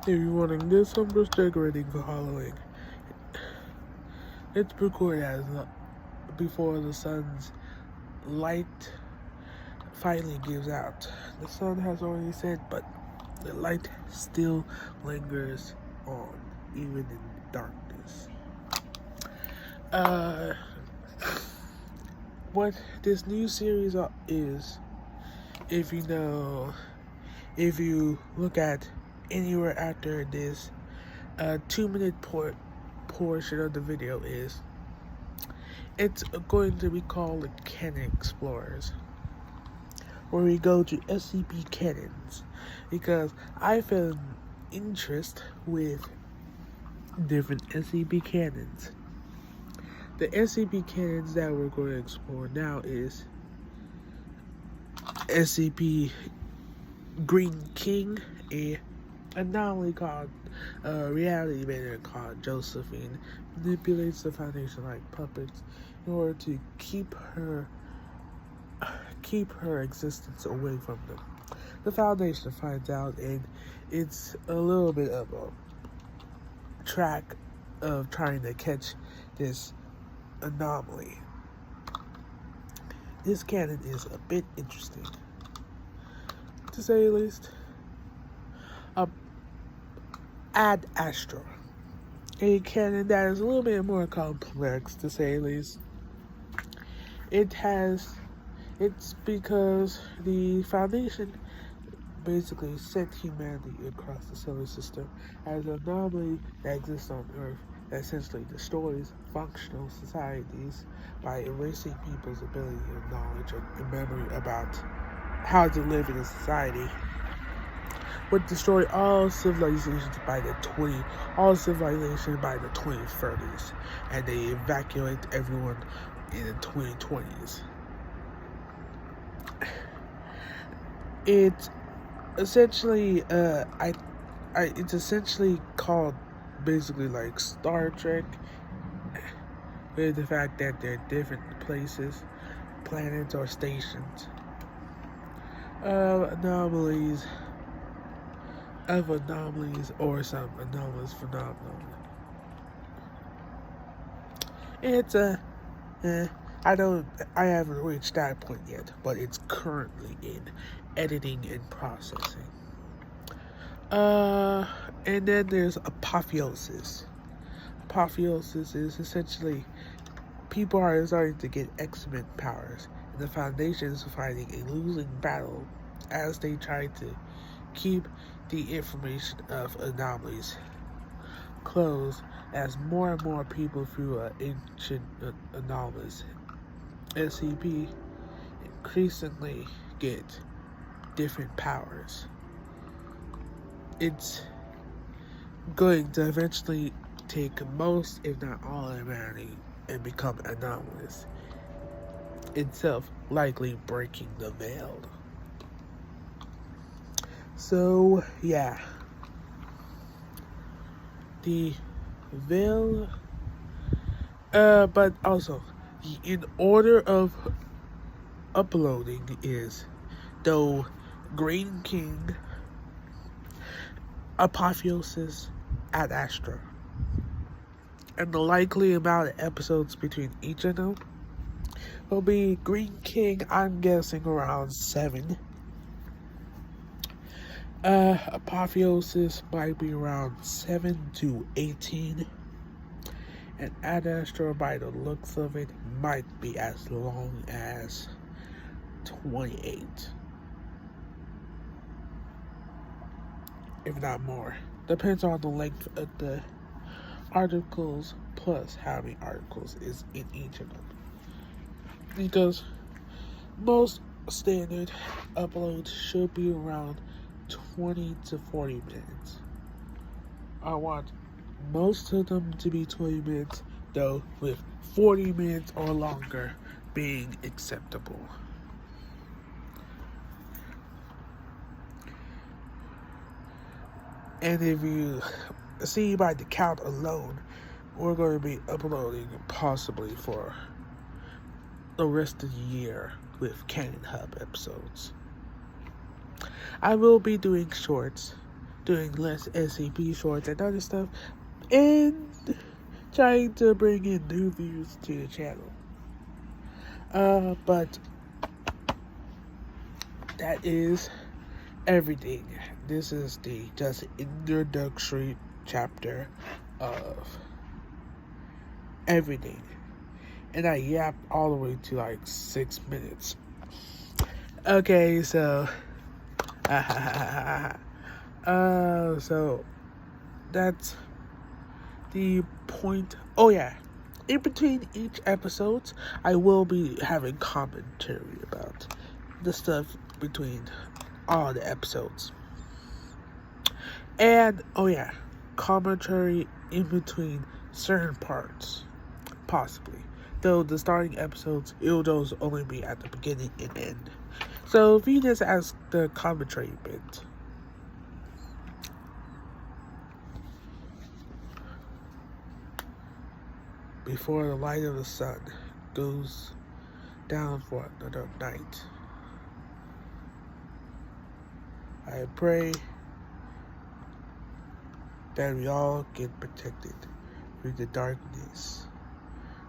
If you're wanting this, I'm just decorating for Halloween. It's recorded as before the sun's light finally gives out. The sun has already set, but the light still lingers on, even in darkness. What this new series is, if you look at anywhere after this 2-minute portion of the video it's going to be called the Canon Explorers, where we go to SCP canons, because I found interest with different SCP canons. The SCP canons that we're going to explore now is SCP Green King, a anomaly called reality bender called Josephine, manipulates the Foundation like puppets in order to keep her existence away from them. The Foundation finds out, and it's a little bit of a track of trying to catch this anomaly. This canon is a bit interesting, to say the least. Ad Astra, a canon that is a little bit more complex, to say the least. It's because the Foundation basically sent humanity across the solar system as an anomaly that exists on Earth that essentially destroys functional societies by erasing people's ability and knowledge and memory about how to live in a society. Would destroy all civilization by the 2030s, and they evacuate everyone in the 2020s. It's essentially it's essentially called basically like Star Trek, with the fact that they're different places, planets, or stations. Anomalies or some anomalous phenomenon. It's I haven't reached that point yet, but it's currently in editing and processing. And then there's apotheosis. Apotheosis is essentially people are starting to get X-Men powers, and the Foundation is fighting a losing battle as they try to keep the information of anomalies closed, as more and more people through ancient anomalies SCP increasingly get different powers. It's going to eventually take most, if not all, of humanity and become anomalous, itself likely breaking the veil. So, yeah. The veil, but also, in order of uploading is, though, Green King, Apotheosis, Ad Astra. And the likely amount of episodes between each of them will be Green King, I'm guessing around 7. Apotheosis might be around 7 to 18. And Ad Astra, by the looks of it, might be as long as 28. If not more. Depends on the length of the articles, plus how many articles is in each of them. Because most standard uploads should be around 20 to 40 minutes. I want most of them to be 20 minutes, though, with 40 minutes or longer being acceptable. And if you see by the count alone, we're going to be uploading possibly for the rest of the year with Canon Hub episodes. I will be doing shorts doing less SCP shorts and other stuff, and trying to bring in new views to the channel. But that is everything. This is the just introductory chapter of everything. And I yapped all the way to like 6 minutes. Okay, so so that's the point. Oh yeah, in between each episodes, I will be having commentary about the stuff between all the episodes. And oh yeah, commentary in between certain parts, possibly. Though the starting episodes, it'll those only be at the beginning and end. So if you just ask the commentary bit. Before the light of the sun goes down for another night, I pray that we all get protected from the darkness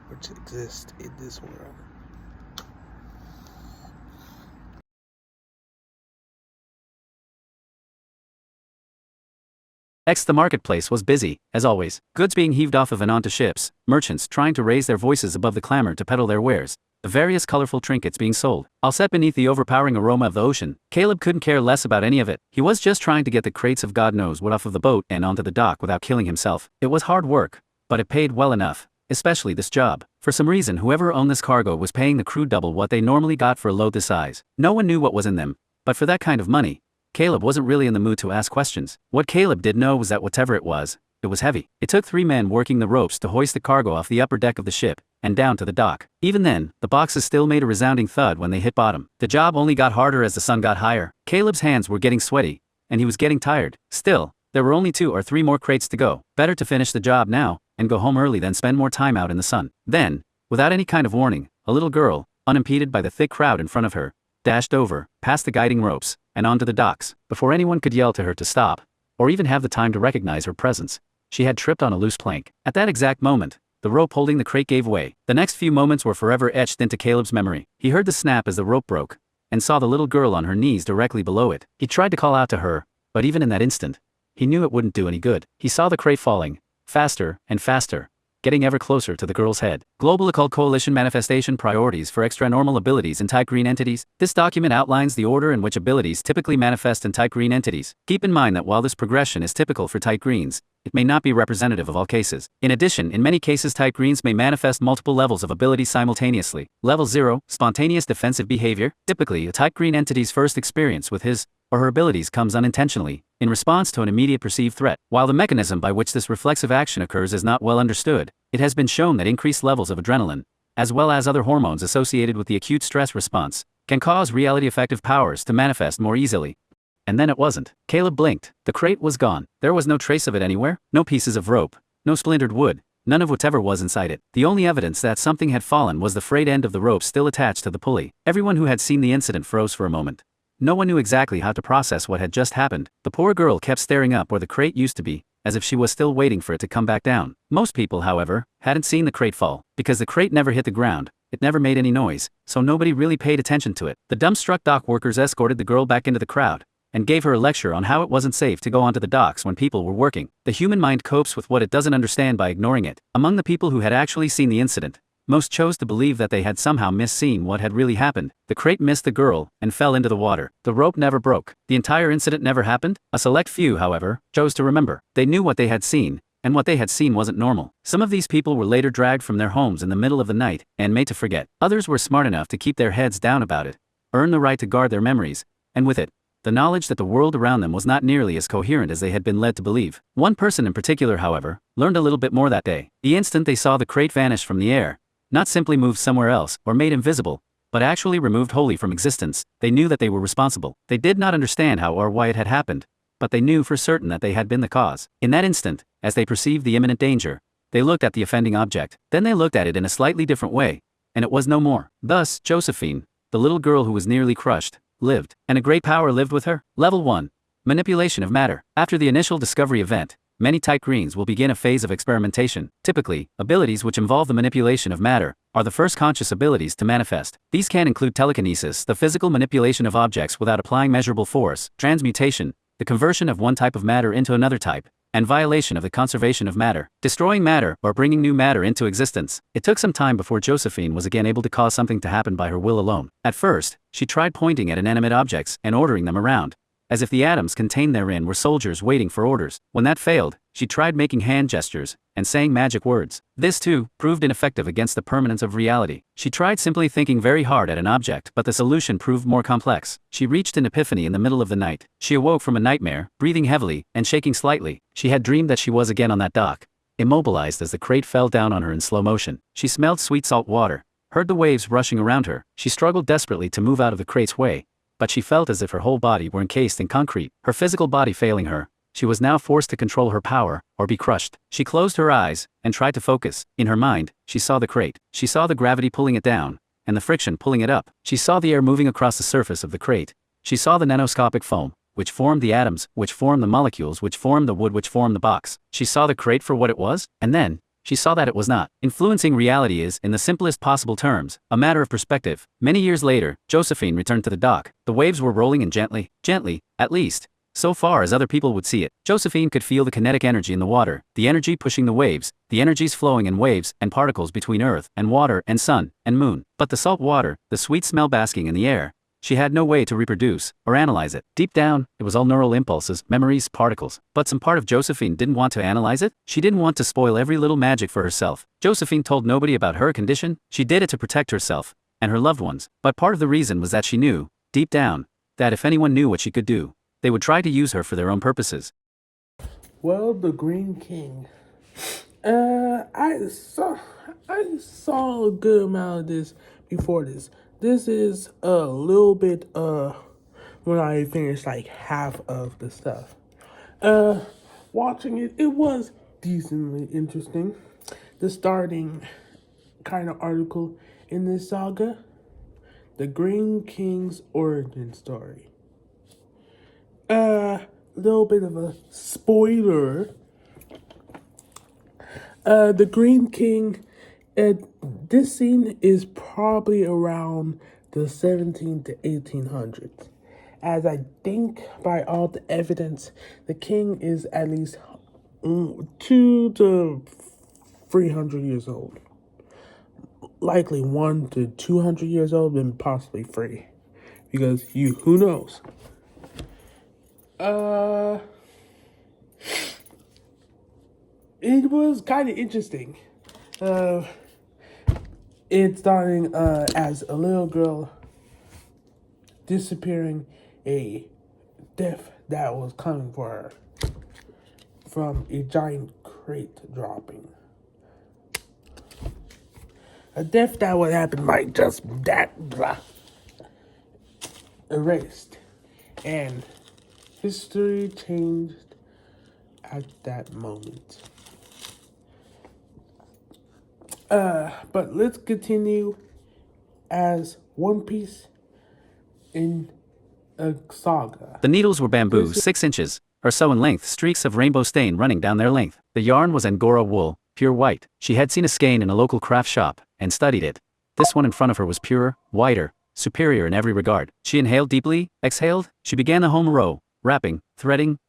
which exists in this world. The marketplace was busy, as always, goods being heaved off of and onto ships, merchants trying to raise their voices above the clamor to peddle their wares, the various colorful trinkets being sold, all set beneath the overpowering aroma of the ocean. Caleb couldn't care less about any of it. He was just trying to get the crates of God knows what off of the boat and onto the dock without killing himself. It was hard work, but it paid well enough, especially this job. For some reason, whoever owned this cargo was paying the crew double what they normally got for a load this size. No one knew what was in them, but for that kind of money, Caleb wasn't really in the mood to ask questions. What Caleb did know was that whatever it was heavy. It took 3 men working the ropes to hoist the cargo off the upper deck of the ship and down to the dock. Even then, the boxes still made a resounding thud when they hit bottom. The job only got harder as the sun got higher. Caleb's hands were getting sweaty, and he was getting tired. Still, there were only 2 or 3 more crates to go. Better to finish the job now and go home early than spend more time out in the sun. Then, without any kind of warning, a little girl, unimpeded by the thick crowd in front of her, dashed over, past the guiding ropes, and onto the docks. Before anyone could yell to her to stop, or even have the time to recognize her presence, she had tripped on a loose plank. At that exact moment, the rope holding the crate gave way. The next few moments were forever etched into Caleb's memory. He heard the snap as the rope broke, and saw the little girl on her knees directly below it. He tried to call out to her, but even in that instant, he knew it wouldn't do any good. He saw the crate falling, faster and faster, getting ever closer to the girl's head. Global Occult Coalition Manifestation Priorities for Extra-Normal Abilities in Type Green Entities. This document outlines the order in which abilities typically manifest in Type Green entities. Keep in mind that while this progression is typical for Type Greens, it may not be representative of all cases. In addition, in many cases Type Greens may manifest multiple levels of abilities simultaneously. Level 0, Spontaneous Defensive Behavior. Typically, a Type Green entity's first experience with his or her abilities comes unintentionally, in response to an immediate perceived threat. While the mechanism by which this reflexive action occurs is not well understood, it has been shown that increased levels of adrenaline, as well as other hormones associated with the acute stress response, can cause reality-effective powers to manifest more easily. And then it wasn't. Caleb blinked. The crate was gone. There was no trace of it anywhere, no pieces of rope, no splintered wood, none of whatever was inside it. The only evidence that something had fallen was the frayed end of the rope still attached to the pulley. Everyone who had seen the incident froze for a moment. No one knew exactly how to process what had just happened. The poor girl kept staring up where the crate used to be, as if she was still waiting for it to come back down. Most people, however, hadn't seen the crate fall, because the crate never hit the ground, it never made any noise, so nobody really paid attention to it. The dumbstruck dock workers escorted the girl back into the crowd, and gave her a lecture on how it wasn't safe to go onto the docks when people were working. The human mind copes with what it doesn't understand by ignoring it. Among the people who had actually seen the incident, most chose to believe that they had somehow misseen what had really happened. The crate missed the girl and fell into the water. The rope never broke. The entire incident never happened. A select few, however, chose to remember. They knew what they had seen, and what they had seen wasn't normal. Some of these people were later dragged from their homes in the middle of the night and made to forget. Others were smart enough to keep their heads down about it, earn the right to guard their memories, and with it, the knowledge that the world around them was not nearly as coherent as they had been led to believe. One person in particular, however, learned a little bit more that day. The instant they saw the crate vanish from the air, not simply moved somewhere else or made invisible, but actually removed wholly from existence, they knew that they were responsible. They did not understand how or why it had happened, but they knew for certain that they had been the cause. In that instant, as they perceived the imminent danger, they looked at the offending object. Then they looked at it in a slightly different way, and it was no more. Thus, Josephine, the little girl who was nearly crushed, lived, and a great power lived with her. Level 1. Manipulation of matter. After the initial discovery event, many tight greens will begin a phase of experimentation. Typically, abilities which involve the manipulation of matter are the first conscious abilities to manifest. These can include telekinesis, the physical manipulation of objects without applying measurable force, transmutation, the conversion of one type of matter into another type, and violation of the conservation of matter, destroying matter or bringing new matter into existence. It took some time before Josephine was again able to cause something to happen by her will alone. At first, she tried pointing at inanimate objects and ordering them around, as if the atoms contained therein were soldiers waiting for orders. When that failed, she tried making hand gestures and saying magic words. This too proved ineffective against the permanence of reality. She tried simply thinking very hard at an object, but the solution proved more complex. She reached an epiphany in the middle of the night. She awoke from a nightmare, breathing heavily and shaking slightly. She had dreamed that she was again on that dock, immobilized as the crate fell down on her in slow motion. She smelled sweet salt water, heard the waves rushing around her. She struggled desperately to move out of the crate's way, but she felt as if her whole body were encased in concrete. Her physical body failing her, she was now forced to control her power, or be crushed. She closed her eyes, and tried to focus. In her mind, she saw the crate. She saw the gravity pulling it down, and the friction pulling it up. She saw the air moving across the surface of the crate. She saw the nanoscopic foam, which formed the atoms, which formed the molecules, which formed the wood, which formed the box. She saw the crate for what it was, and then, she saw that it was not. Influencing reality is, in the simplest possible terms, a matter of perspective. Many years later, Josephine returned to the dock. The waves were rolling in gently, at least, so far as other people would see it. Josephine could feel the kinetic energy in the water, the energy pushing the waves, the energies flowing in waves and particles between earth and water and sun and moon. But the salt water, the sweet smell basking in the air, she had no way to reproduce or analyze it. Deep down, it was all neural impulses, memories, particles. But some part of Josephine didn't want to analyze it. She didn't want to spoil every little magic for herself. Josephine told nobody about her condition. She did it to protect herself and her loved ones. But part of the reason was that she knew, deep down, that if anyone knew what she could do, they would try to use her for their own purposes. Well, the Green King. I saw a good amount of this before this. This is a little bit when I finished like half of the stuff. Watching it, it was decently interesting. The starting kind of article in this saga, the Green King's origin story. Little bit of a spoiler. The Green King, this scene is probably around the 17 to 1800s. As I think by all the evidence, the king is at least 2 to 300 years old. Likely 1 to 200 years old, and possibly 3. Because who knows? It was kind of interesting. It's starting as a little girl disappearing, a death that was coming for her from a giant crate dropping. A death that would happen like just that, blah, erased. And history changed at that moment. But let's continue as One Piece in a saga. The needles were bamboo, 6 inches or so in length, streaks of rainbow stain running down their length. The yarn was Angora wool, pure white. She had seen a skein in a local craft shop and studied it. This one in front of her was purer, whiter, superior in every regard. She inhaled deeply, exhaled. She began the home row, wrapping, threading,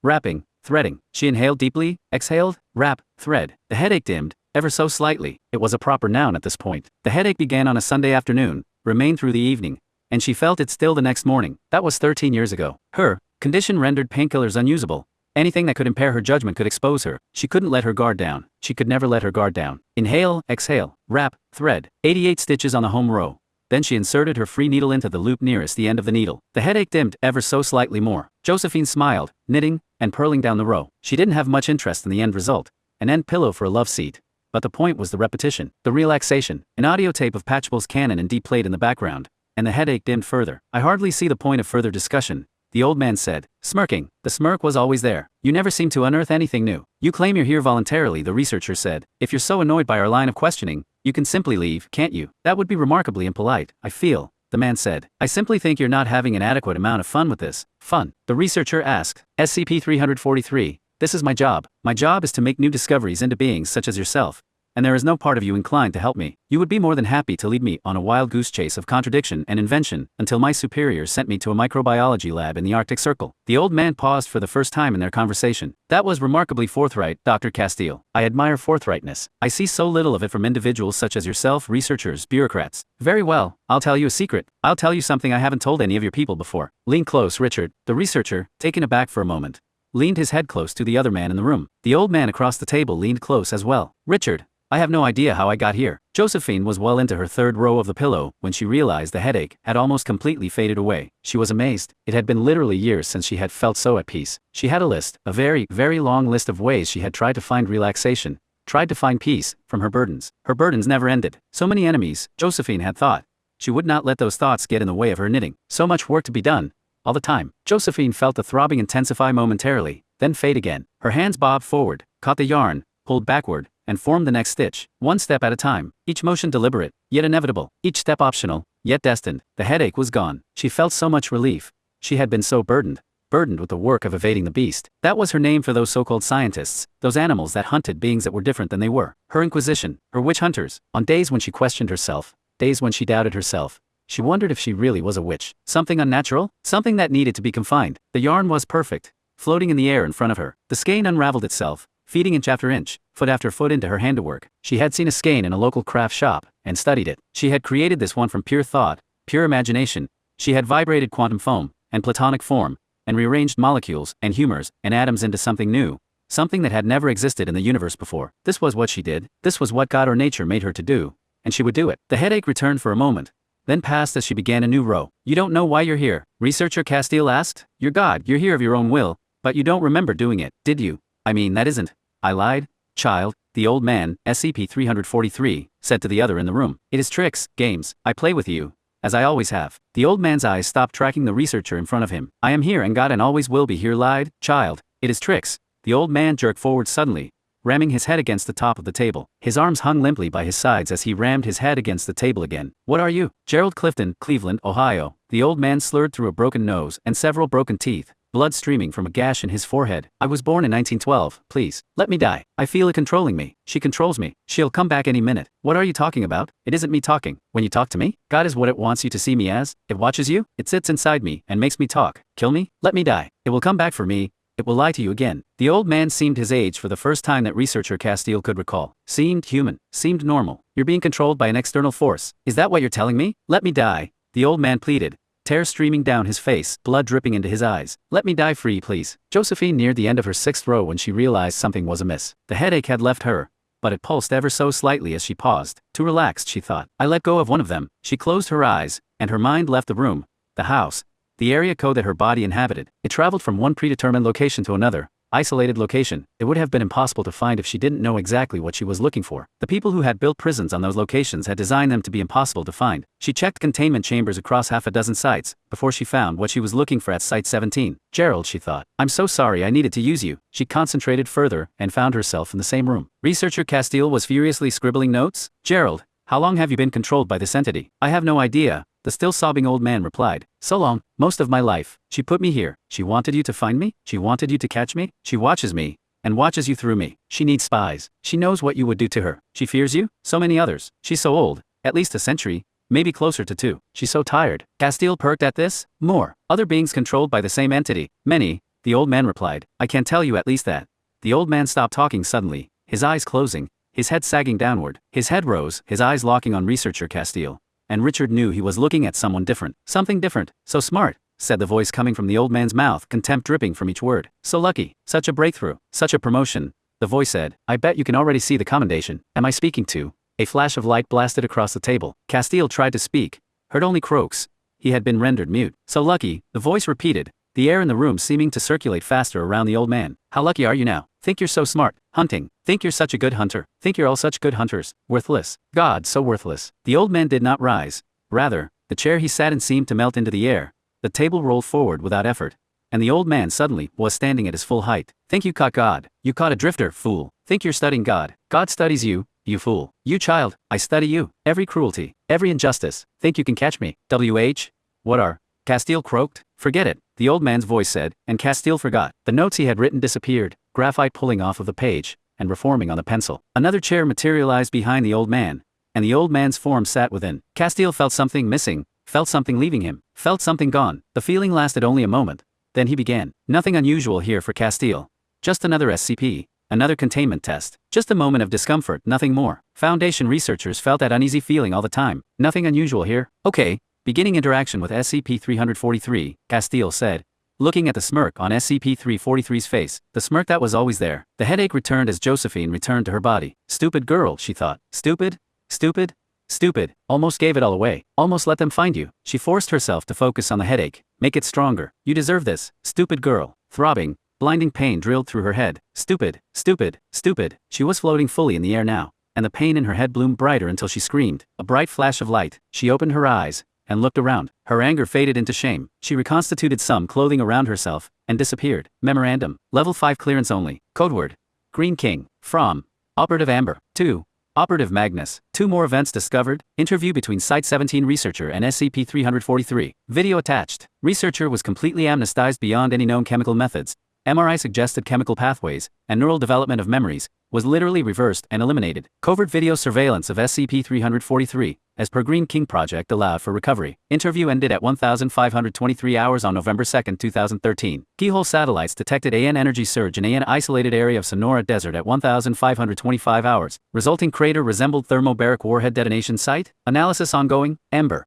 threading. She inhaled deeply, exhaled, wrap, thread. The headache dimmed, ever so slightly. It was a proper noun at this point. The headache began on a Sunday afternoon, remained through the evening, and she felt it still the next morning. That was 13 years ago. Her condition rendered painkillers unusable. Anything that could impair her judgment could expose her. She couldn't let her guard down. She could never let her guard down. Inhale, exhale, wrap, thread. 88 stitches on the home row. Then she inserted her free needle into the loop nearest the end of the needle. The headache dimmed ever so slightly more. Josephine smiled, knitting and purling down the row. She didn't have much interest in the end result, an end pillow for a love seat. But the point was the repetition, the relaxation. An audio tape of Patchbull's canon in D played in the background, and the headache dimmed further. I hardly see the point of further discussion, the old man said, smirking. The smirk was always there. You never seem to unearth anything new. You claim you're here voluntarily, the researcher said. If you're so annoyed by our line of questioning, you can simply leave, can't you? That would be remarkably impolite, I feel. the man said. I simply think you're not having an adequate amount of fun with this. Fun? The researcher asked. SCP-343. This is my job. My job is to make new discoveries into beings such as yourself. And there is no part of you inclined to help me. You would be more than happy to lead me on a wild goose chase of contradiction and invention until my superiors sent me to a microbiology lab in the Arctic Circle. The old man paused for the first time in their conversation. That was remarkably forthright, Dr. Castile. I admire forthrightness. I see so little of it from individuals such as yourself, researchers, bureaucrats. Very well, I'll tell you a secret. I'll tell you something I haven't told any of your people before. Lean close, Richard. The researcher, taken aback for a moment, leaned his head close to the other man in the room. The old man across the table leaned close as well. Richard, I have no idea how I got here. Josephine was well into her third row of the pillow when she realized the headache had almost completely faded away. She was amazed. It had been literally years since she had felt so at peace. She had a list, a very, very long list of ways she had tried to find relaxation, tried to find peace from her burdens. Her burdens never ended. So many enemies, Josephine had thought. She would not let those thoughts get in the way of her knitting. So much work to be done. All the time. Josephine felt the throbbing intensify momentarily, then fade again. Her hands bobbed forward, caught the yarn, pulled backward, and formed the next stitch, one step at a time, each motion deliberate, yet inevitable, each step optional, yet destined. The headache was gone. She felt so much relief. She had been so burdened with the work of evading the beast. That was her name for those so-called scientists, those animals that hunted beings that were different than they were. Her inquisition, her witch hunters. On days when she questioned herself, days when she doubted herself, she wondered if she really was a witch. Something unnatural? Something that needed to be confined. The yarn was perfect, floating in the air in front of her. The skein unraveled itself, feeding inch after inch, foot after foot into her handiwork. She had seen a skein in a local craft shop, and studied it. She had created this one from pure thought, pure imagination. She had vibrated quantum foam, and platonic form, and rearranged molecules, and humors, and atoms into something new, something that had never existed in the universe before. This was what she did. This was what God or nature made her to do, and she would do it. The headache returned for a moment, then passed as she began a new row. You don't know why you're here? Researcher Castile asked. You're God, you're here of your own will, but you don't remember doing it, did you? I mean, that isn't. I lied, child, the old man, SCP-343, said to the other in the room. It is tricks, games, I play with you, as I always have. The old man's eyes stopped tracking the researcher in front of him. I am here and God and always will be here, lied, child, it is tricks. The old man jerked forward suddenly, ramming his head against the top of the table. His arms hung limply by his sides as he rammed his head against the table again. What are you? Gerald Clifton, Cleveland, Ohio. The old man slurred through a broken nose and several broken teeth, blood streaming from a gash in his forehead. I was born in 1912, please, let me die. I feel it controlling me. She controls me. She'll come back any minute. What are you talking about? It isn't me talking. When you talk to me, God is what it wants you to see me as. It watches you, it sits inside me, and makes me talk. Kill me? Let me die. It will come back for me. It will lie to you again. The old man seemed his age for the first time that researcher Castile could recall. Seemed human. Seemed normal. You're being controlled by an external force. Is that what you're telling me? Let me die. The old man pleaded, tears streaming down his face, blood dripping into his eyes. Let me die free, please. Josephine neared the end of her sixth row when she realized something was amiss. The headache had left her, but it pulsed ever so slightly as she paused. Too relaxed, she thought. I let go of one of them. She closed her eyes, and her mind left the room, the house, the area code that her body inhabited. It traveled from one predetermined location to another, isolated location. It would have been impossible to find if she didn't know exactly what she was looking for. The people who had built prisons on those locations had designed them to be impossible to find. She checked containment chambers across half a dozen sites before she found what she was looking for at Site 17. Gerald, she thought. I'm so sorry I needed to use you. She concentrated further and found herself in the same room. Researcher Castile was furiously scribbling notes. Gerald, how long have you been controlled by this entity? I have no idea, the still sobbing old man replied. So long, most of my life. She put me here. She wanted you to find me? She wanted you to catch me? She watches me, and watches you through me. She needs spies. She knows what you would do to her. She fears you? So many others. She's so old, at least a century, maybe closer to 2. She's so tired. Castile perked at this. More. Other beings controlled by the same entity. Many, the old man replied. I can tell you at least that. The old man stopped talking suddenly, his eyes closing, his head sagging downward. His head rose, his eyes locking on researcher Castile. And Richard knew he was looking at someone different. Something different. So smart, said the voice coming from the old man's mouth, contempt dripping from each word. So lucky. Such a breakthrough. Such a promotion. The voice said. I bet you can already see the commendation. Am I speaking to? A flash of light blasted across the table. Castile tried to speak, heard only croaks. He had been rendered mute. So lucky, the voice repeated, the air in the room seeming to circulate faster around the old man. How lucky are you now? Think you're so smart. Hunting. Think you're such a good hunter. Think you're all such good hunters. Worthless. God, so worthless. The old man did not rise. Rather, the chair he sat in seemed to melt into the air. The table rolled forward without effort, and the old man suddenly was standing at his full height. Think you caught God. You caught a drifter, fool. Think you're studying God. God studies you. you fool. You child, I study you. Every cruelty, every injustice. Think you can catch me? WH? What are? Castile croaked. Forget it, the old man's voice said, and Castile forgot. The notes he had written disappeared, graphite pulling off of the page, and reforming on the pencil. Another chair materialized behind the old man, and the old man's form sat within. Castile felt something missing, felt something leaving him, felt something gone. The feeling lasted only a moment. Then he began. Nothing unusual here for Castile. Just another SCP. Another containment test. Just a moment of discomfort, nothing more. Foundation researchers felt that uneasy feeling all the time. Nothing unusual here. Okay. Beginning interaction with SCP-343, Castile said, looking at the smirk on SCP-343's face, the smirk that was always there. The headache returned as Josephine returned to her body. Stupid girl, she thought. Stupid? Stupid? Stupid. Almost gave it all away. Almost let them find you. She forced herself to focus on the headache. Make it stronger. You deserve this. Stupid girl. Throbbing, blinding pain drilled through her head. Stupid. Stupid. Stupid. She was floating fully in the air now, and the pain in her head bloomed brighter until she screamed. A bright flash of light. She opened her eyes and looked around. Her anger faded into shame. She reconstituted some clothing around herself and disappeared. Memorandum. Level 5 clearance only. Codeword. Green King. From Operative Amber. 2. Operative Magnus. 2 more events discovered. Interview between Site-17 researcher and SCP-343. Video attached. Researcher was completely amnestized beyond any known chemical methods. MRI suggested chemical pathways, and neural development of memories, was literally reversed and eliminated. Covert video surveillance of SCP-343, as per Green King Project allowed for recovery. Interview ended at 1,523 hours on November 2, 2013. Keyhole satellites detected AN energy surge in AN isolated area of Sonora Desert at 1,525 hours. Resulting crater resembled thermobaric warhead detonation site. Analysis ongoing. Ember.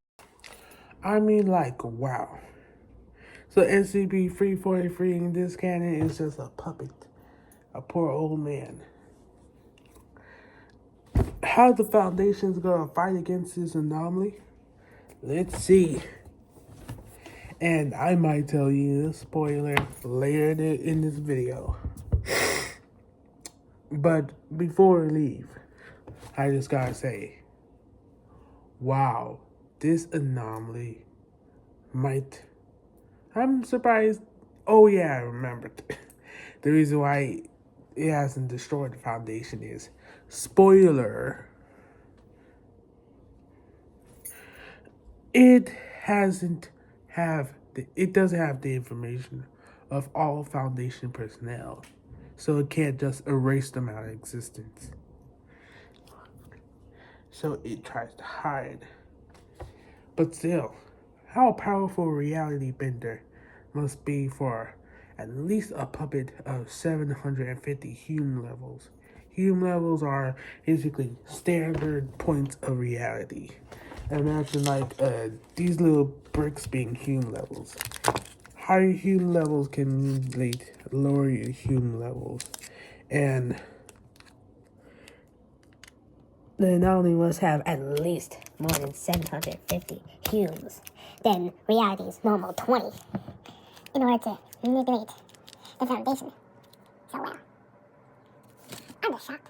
I mean, like, wow. So SCP-343 in this canon is just a puppet. A poor old man. How the Foundation's gonna fight against this anomaly? Let's see. And I might tell you a spoiler later in this video. But before we leave, I just gotta say, wow, this anomaly might... I'm surprised. Oh yeah, I remembered. The reason why it hasn't destroyed the Foundation is, spoiler, it doesn't have the information of all Foundation personnel, so it can't just erase them out of existence. So it tries to hide. But still, how powerful a reality bender must be for at least a puppet of 750 human levels. Human levels are basically standard points of reality. Imagine like these little bricks being human levels. Higher human levels can emulate lower human levels. And the anomaly must have at least more than 750 humans. Then reality's normal 20. In order to manipulate the Foundation. So well. I'm just shocked.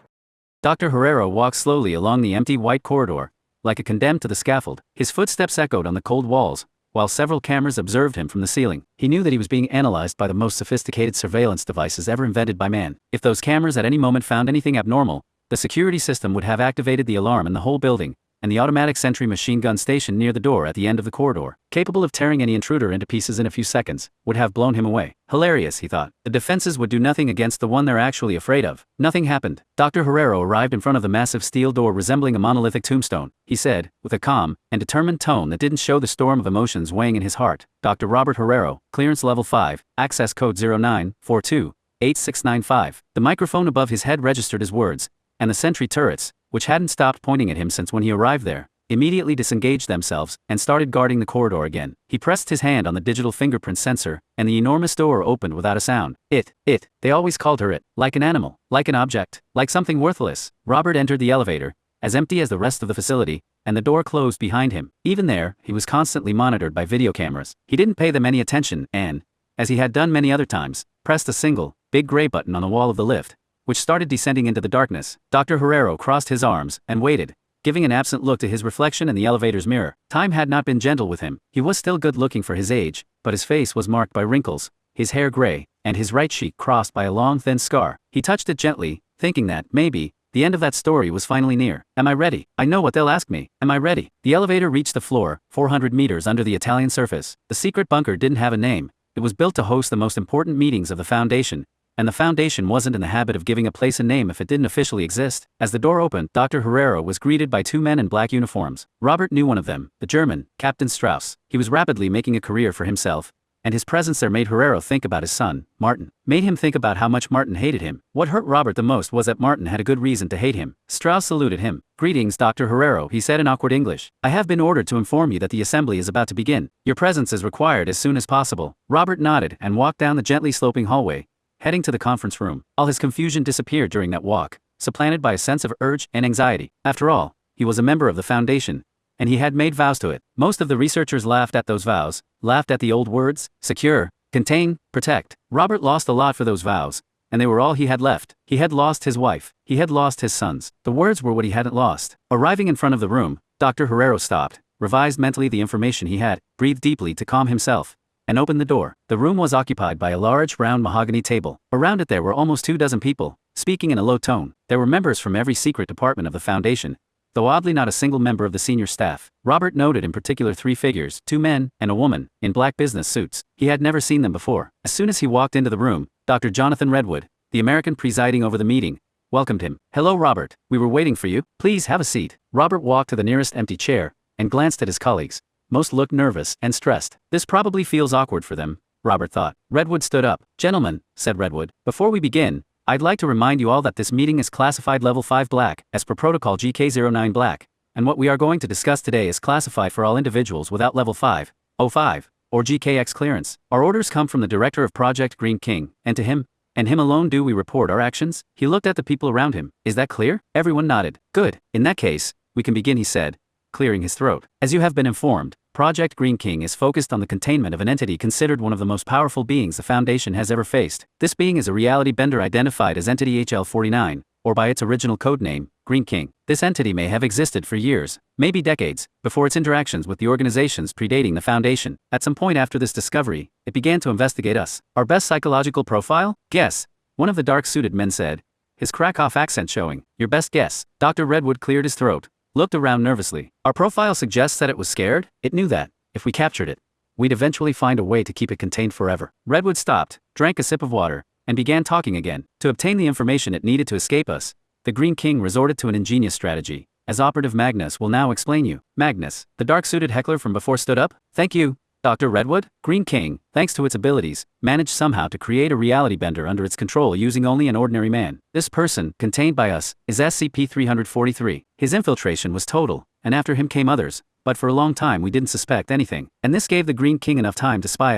Dr. Herrero walked slowly along the empty white corridor, like a condemned to the scaffold. His footsteps echoed on the cold walls, while several cameras observed him from the ceiling. He knew that he was being analyzed by the most sophisticated surveillance devices ever invented by man. If those cameras at any moment found anything abnormal, the security system would have activated the alarm in the whole building, and the automatic sentry machine gun stationed near the door at the end of the corridor, capable of tearing any intruder into pieces in a few seconds, would have blown him away. Hilarious, he thought. The defenses would do nothing against the one they're actually afraid of. Nothing happened. Dr. Herrero arrived in front of the massive steel door resembling a monolithic tombstone. He said, with a calm and determined tone that didn't show the storm of emotions weighing in his heart, Dr. Robert Herrero, clearance level 5, access code 09428695. The microphone above his head registered his words, and the sentry turrets, which hadn't stopped pointing at him since when he arrived there, immediately disengaged themselves and started guarding the corridor again. He pressed his hand on the digital fingerprint sensor, and the enormous door opened without a sound. They always called her it, like an animal, like an object, like something worthless. Robert entered the elevator, as empty as the rest of the facility, and the door closed behind him. Even there, he was constantly monitored by video cameras. He didn't pay them any attention and, as he had done many other times, pressed a single, big gray button on the wall of the lift, which started descending into the darkness. Dr. Herrero crossed his arms and waited, giving an absent look to his reflection in the elevator's mirror. Time had not been gentle with him. He was still good looking for his age, but his face was marked by wrinkles, his hair gray, and his right cheek crossed by a long thin scar. He touched it gently, thinking that, maybe, The end of that story was finally near. Am I ready? I know what they'll ask me. Am I ready? The elevator reached the floor, 400 meters under the Italian surface. The secret bunker didn't have a name. It was built to host the most important meetings of the Foundation, and the Foundation wasn't in the habit of giving a place a name if it didn't officially exist. As the door opened, Dr. Herrero was greeted by two men in black uniforms. Robert knew one of them, the German, Captain Strauss. He was rapidly making a career for himself, and his presence there made Herrero think about his son, Martin. Made him think about how much Martin hated him. What hurt Robert the most was that Martin had a good reason to hate him. Strauss saluted him. "Greetings, Dr. Herrero," he said in awkward English. "I have been ordered to inform you that the assembly is about to begin. Your presence is required as soon as possible." Robert nodded and walked down the gently sloping hallway, heading to the conference room. All his confusion disappeared during that walk, supplanted by a sense of urge and anxiety. After all, he was a member of the Foundation, and he had made vows to it. Most of the researchers laughed at those vows, laughed at the old words, secure, contain, protect. Robert lost a lot for those vows, and they were all he had left. He had lost his wife. He had lost his sons. The words were what he hadn't lost. Arriving in front of the room, Dr. Herrero stopped, revised mentally the information he had, breathed deeply to calm himself, and opened the door. The room was occupied by a large, round mahogany table. Around it there were almost 24 people, speaking in a low tone. There were members from every secret department of the Foundation, though oddly not a single member of the senior staff. Robert noted in particular three figures, two men and a woman, in black business suits. He had never seen them before. As soon as he walked into the room, Dr. Jonathan Redwood, the American presiding over the meeting, welcomed him. "Hello, Robert. We were waiting for you. Please have a seat." Robert walked to the nearest empty chair and glanced at his colleagues. Most looked nervous and stressed. This probably feels awkward for them, Robert thought. Redwood stood up. "Gentlemen," said Redwood, "before we begin, I'd like to remind you all that this meeting is classified level 5 black, as per protocol GK09 black, and what we are going to discuss today is classified for all individuals without level 5, 05, or GKX clearance. Our orders come from the director of Project Green King, and to him, and him alone do we report our actions." He looked at the people around him. "Is that clear?" Everyone nodded. "Good. In that case, we can begin," he said, clearing his throat. "As you have been informed, Project Green King is focused on the containment of an entity considered one of the most powerful beings the Foundation has ever faced. This being is a reality bender identified as Entity HL49, or by its original code name, Green King. This entity may have existed for years, maybe decades, before its interactions with the organizations predating the Foundation. At some point after this discovery, it began to investigate us. Our best psychological profile? Guess, one of the dark-suited men said, his Krakow accent showing. "Your best guess." Dr. Redwood cleared his throat, looked around nervously. "Our profile suggests that it was scared. It knew that, if we captured it, we'd eventually find a way to keep it contained forever." Redwood stopped, drank a sip of water, and began talking again. "To obtain the information it needed to escape us, the Green King resorted to an ingenious strategy, as Operative Magnus will now explain you." Magnus, the dark-suited heckler from before, stood up. "Thank you, Dr. Redwood." Green King, thanks to its abilities, managed somehow to create a reality bender under its control using only an ordinary man. This person, contained by us, is SCP-343. His infiltration was total, and after him came others, but for a long time we didn't suspect anything, and this gave the Green King enough time to spy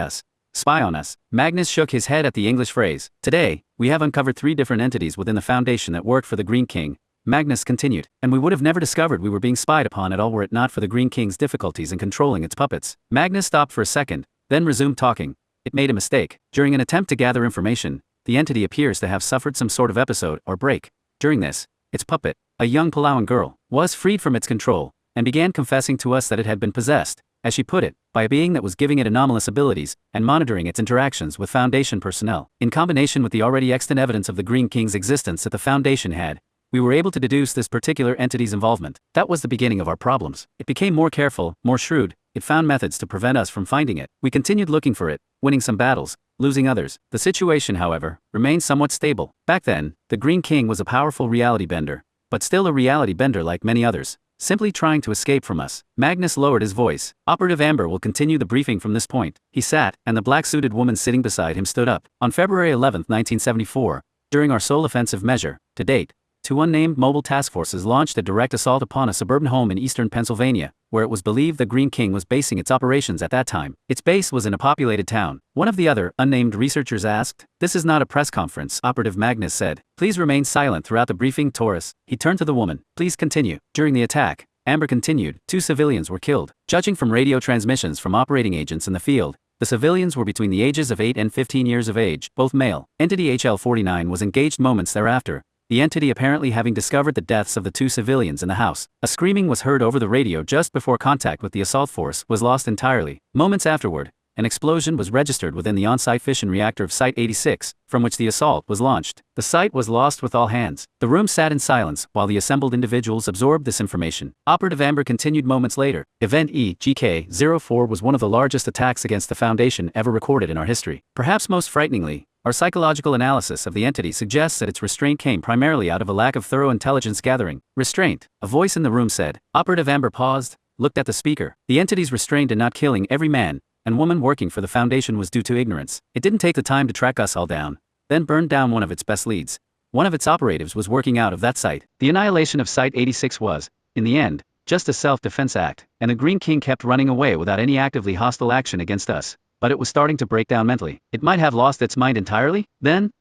on us. Magnus shook his head at the English phrase. "Today, we have uncovered 3 different entities within the Foundation that worked for the Green King," Magnus continued, "and we would have never discovered we were being spied upon at all were it not for the Green King's difficulties in controlling its puppets." Magnus stopped for a second, then resumed talking. "It made a mistake. During an attempt to gather information, the entity appears to have suffered some sort of episode or break. During this, its puppet, a young Palawan girl, was freed from its control, and began confessing to us that it had been possessed, as she put it, by a being that was giving it anomalous abilities, and monitoring its interactions with Foundation personnel. In combination with the already extant evidence of the Green King's existence that the Foundation had, we were able to deduce this particular entity's involvement. That was the beginning of our problems. It became more careful, more shrewd. It found methods to prevent us from finding it. We continued looking for it, winning some battles, losing others. The situation, however, remained somewhat stable. Back then, the Green King was a powerful reality bender, but still a reality bender like many others, simply trying to escape from us. Magnus lowered his voice. "Operative Amber will continue the briefing from this point." He sat, and the black-suited woman sitting beside him stood up. "On February 11, 1974, during our sole offensive measure, to date, 2 unnamed mobile task forces launched a direct assault upon a suburban home in eastern Pennsylvania, where it was believed the Green King was basing its operations at that time. Its base was in a populated town." One of the other, unnamed researchers asked. "This is not a press conference," Operative Magnus said. "Please remain silent throughout the briefing." Taurus, he turned to the woman. "Please continue." During the attack, Amber continued, 2 civilians were killed. Judging from radio transmissions from operating agents in the field, the civilians were between the ages of 8 and 15 years of age, both male. Entity HL49 was engaged moments thereafter, the entity apparently having discovered the deaths of the 2 civilians in the house. A screaming was heard over the radio just before contact with the assault force was lost entirely. Moments afterward, an explosion was registered within the on-site fission reactor of Site 86, from which the assault was launched. The site was lost with all hands. The room sat in silence while the assembled individuals absorbed this information. Operative Amber continued moments later. Event EGK-04 was one of the largest attacks against the Foundation ever recorded in our history. Perhaps most frighteningly, our psychological analysis of the entity suggests that its restraint came primarily out of a lack of thorough intelligence gathering. Restraint, a voice in the room said. Operative Amber paused, looked at the speaker. The entity's restraint in not killing every man and woman working for the Foundation was due to ignorance. It didn't take the time to track us all down, then burned down one of its best leads. One of its operatives was working out of that site. The annihilation of Site 86 was, in the end, just a self-defense act, and the Green King kept running away without any actively hostile action against us. But it was starting to break down mentally. It might have lost its mind entirely, then,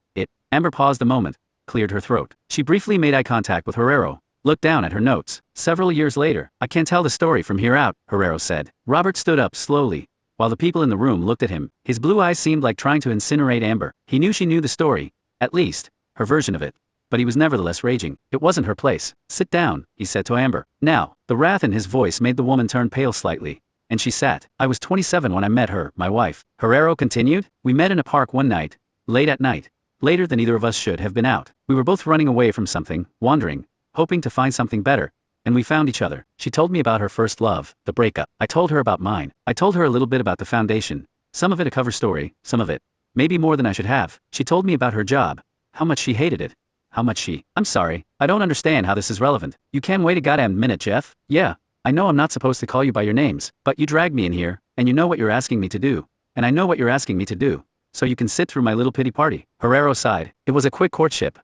Amber paused a moment, cleared her throat. She briefly made eye contact with Herrero, looked down at her notes. Several years later, I can't tell the story from here out, Herrero said. Robert stood up slowly, while the people in the room looked at him. His blue eyes seemed like trying to incinerate Amber. He knew she knew the story, at least, her version of it. But he was nevertheless raging. It wasn't her place. Sit down, he said to Amber. Now, the wrath in his voice made the woman turn pale slightly. And she sat. I was 27 when I met her, my wife. Herrero continued. We met in a park one night, late at night. Later than either of us should have been out. We were both running away from something, wandering, hoping to find something better. And we found each other. She told me about her first love, the breakup. I told her about mine. I told her a little bit about the Foundation. Some of it a cover story, some of it, maybe more than I should have. She told me about her job, how much she hated it. How much she. I'm sorry, I don't understand how this is relevant. You can wait a goddamn minute, Jeff. Yeah. I know I'm not supposed to call you by your names, but you dragged me in here, and you know what you're asking me to do. And I know what you're asking me to do. So you can sit through my little pity party. Herrero sighed. It was a quick courtship.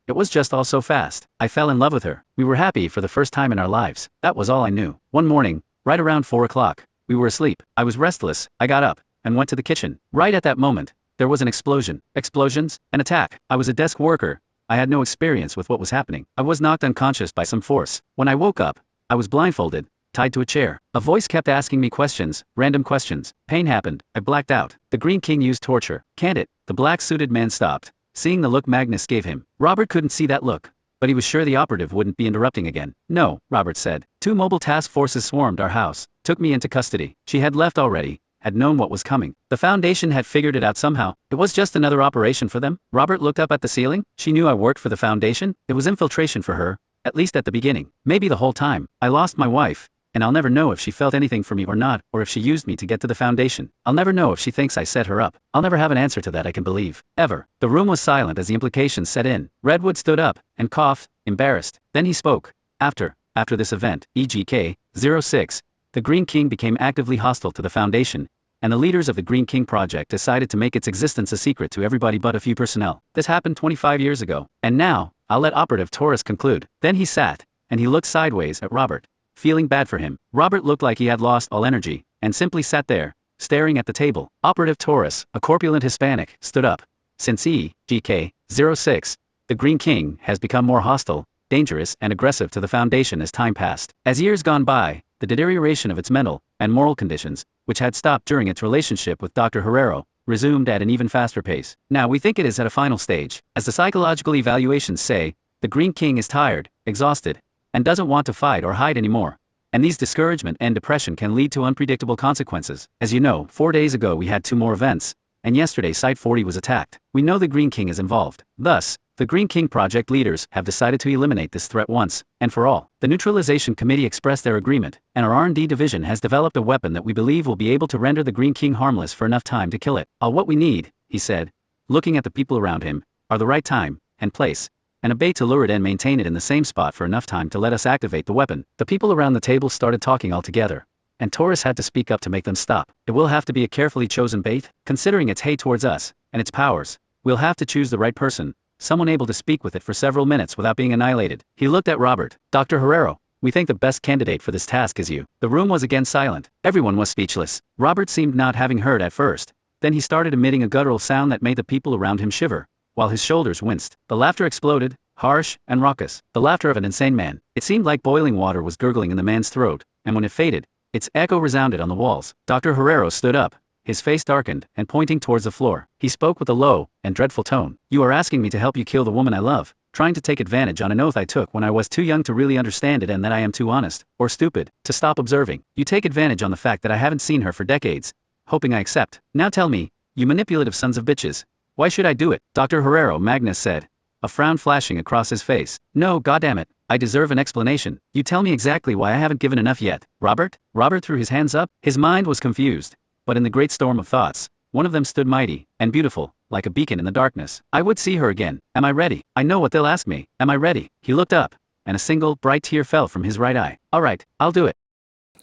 It was just all so fast. I fell in love with her. We were happy for the first time in our lives. That was all I knew. One morning, right around 4 o'clock, we were asleep. I was restless. I got up and went to the kitchen. Right at that moment, there was an explosion. Explosions? An attack. I was a desk worker. I had no experience with what was happening. I was knocked unconscious by some force. When I woke up, I was blindfolded, tied to a chair. A voice kept asking me questions, random questions. Pain happened. I blacked out. The Green King used torture. Can't it? The black-suited man stopped, seeing the look Magnus gave him. Robert couldn't see that look, but he was sure the operative wouldn't be interrupting again. No, Robert said. 2 mobile task forces swarmed our house, took me into custody. She had left already, had known what was coming. The Foundation had figured it out somehow. It was just another operation for them. Robert looked up at the ceiling. She knew I worked for the Foundation. It was infiltration for her. At least at the beginning. Maybe the whole time. I lost my wife, and I'll never know if she felt anything for me or not, or if she used me to get to the Foundation. I'll never know if she thinks I set her up. I'll never have an answer to that I can believe. Ever. The room was silent as the implications set in. Redwood stood up and coughed, embarrassed. Then he spoke. After this event, EGK-06, the Green King became actively hostile to the Foundation, and the leaders of the Green King project decided to make its existence a secret to everybody but a few personnel. This happened 25 years ago. And now, I'll let Operative Taurus conclude. Then he sat, and he looked sideways at Robert, feeling bad for him. Robert looked like he had lost all energy, and simply sat there, staring at the table. Operative Taurus, a corpulent Hispanic, stood up. Since EGK-06, the Green King has become more hostile, dangerous, and aggressive to the Foundation as time passed. As years gone by, the deterioration of its mental and moral conditions, which had stopped during its relationship with Dr. Herrero, resumed at an even faster pace. Now we think it is at a final stage. As the psychological evaluations say, the Green King is tired, exhausted, and doesn't want to fight or hide anymore. And these discouragement and depression can lead to unpredictable consequences. As you know, 4 days ago we had 2 more events, and yesterday Site 40 was attacked. We know the Green King is involved. Thus, the Green King project leaders have decided to eliminate this threat once and for all. The Neutralization Committee expressed their agreement, and our R&D division has developed a weapon that we believe will be able to render the Green King harmless for enough time to kill it. All what we need, he said, looking at the people around him, are the right time and place, and a bait to lure it and maintain it in the same spot for enough time to let us activate the weapon. The people around the table started talking all together, and Taurus had to speak up to make them stop. It will have to be a carefully chosen bait, considering its hate towards us, and its powers. We'll have to choose the right person, someone able to speak with it for several minutes without being annihilated. He looked at Robert. Dr. Herrero, we think the best candidate for this task is you. The room was again silent. Everyone was speechless. Robert seemed not having heard at first. Then he started emitting a guttural sound that made the people around him shiver, while his shoulders winced. The laughter exploded, harsh and raucous. The laughter of an insane man. It seemed like boiling water was gurgling in the man's throat, and when it faded, its echo resounded on the walls. Dr. Herrero stood up, his face darkened, and pointing towards the floor, he spoke with a low and dreadful tone. You are asking me to help you kill the woman I love, trying to take advantage on an oath I took when I was too young to really understand it and that I am too honest, or stupid, to stop observing. You take advantage on the fact that I haven't seen her for decades, hoping I accept. Now tell me, you manipulative sons of bitches. Why should I do it? Dr. Herrero Magnus said, a frown flashing across his face. No, goddammit, I deserve an explanation. You tell me exactly why I haven't given enough yet. Robert? Robert threw his hands up. His mind was confused. But in the great storm of thoughts, one of them stood mighty and beautiful, like a beacon in the darkness. I would see her again. Am I ready? I know what they'll ask me. Am I ready? He looked up, and a single, bright tear fell from his right eye. All right, I'll do it.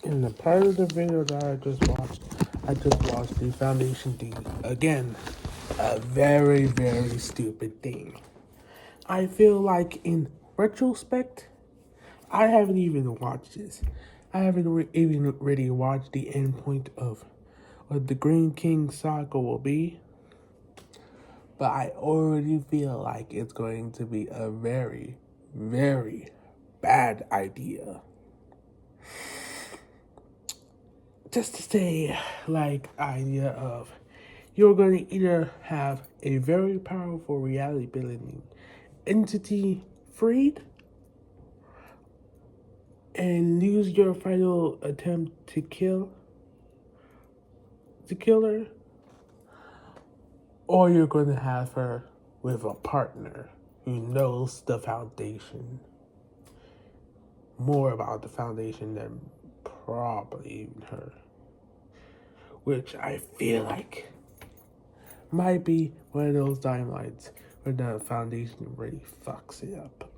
In the part of the video that I just watched the foundation thing. Again, a very, very stupid thing. I feel like in retrospect, I haven't even watched this. I haven't even really watched the end point of what the Green King saga will be. But I already feel like it's going to be a very, very bad idea. Just to say, like, idea of you're going to either have a very powerful reality building entity freed and lose your final attempt to kill her, or you're going to have her with a partner who knows the foundation more about the foundation than probably even her, which I feel like might be one of those timelines where the foundation really fucks it up.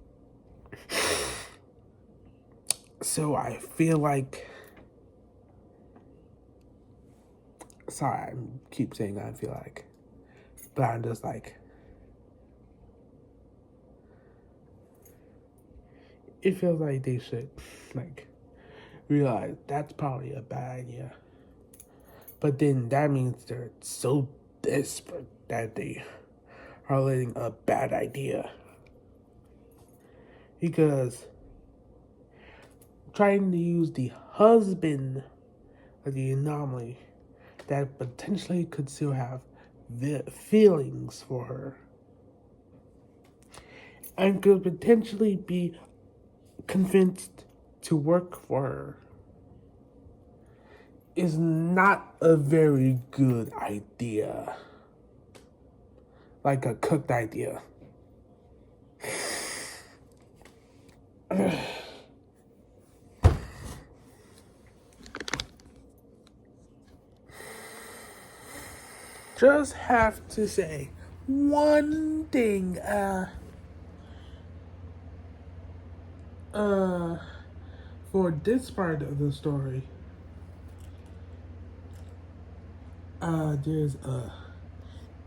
So I feel like, sorry, I keep saying I feel like, but I'm just like, it feels like they should like realize that's probably a bad idea. But then that means they're so desperate that they are letting a bad idea. Because trying to use the husband of the anomaly that potentially could still have the feelings for her and could potentially be convinced to work for her is not a very good idea. Like a cooked idea. Just have to say one thing, for this part of the story, there's a